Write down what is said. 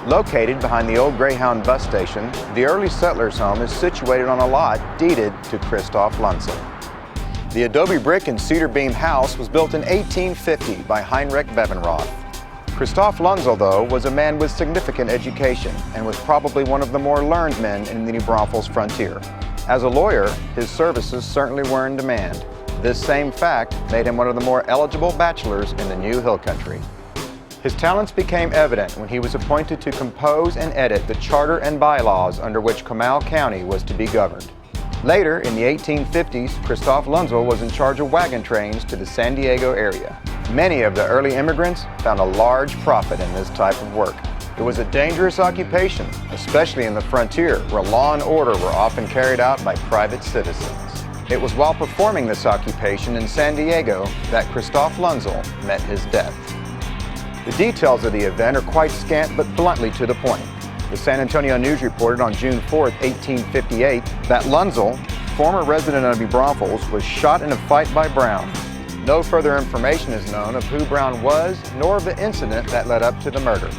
Located behind the old Greyhound bus station, the early settlers' home is situated on a lot deeded to Christoph Lunzel. The adobe brick and cedar beam house was built in 1850 by Heinrich Bevenroth. Christoph Lunzel, though, was a man with significant education and was probably one of the more learned men in the New Braunfels frontier. As a lawyer, his services certainly were in demand. This same fact made him one of the more eligible bachelors in the New Hill Country. His talents became evident when he was appointed to compose and edit the charter and bylaws under which Comal County was to be governed. Later, in the 1850s, Christoph Lunzel was in charge of wagon trains to the San Diego area. Many of the early immigrants found a large profit in this type of work. It was a dangerous occupation, especially in the frontier, where law and order were often carried out by private citizens. It was while performing this occupation in San Diego that Christoph Lunzel met his death. The details of the event are quite scant but bluntly to the point. The San Antonio News reported on June 4, 1858, that Lunzel, former resident of New Braunfels, was shot in a fight by Brown. No further information is known of who Brown was, nor of the incident that led up to the murder.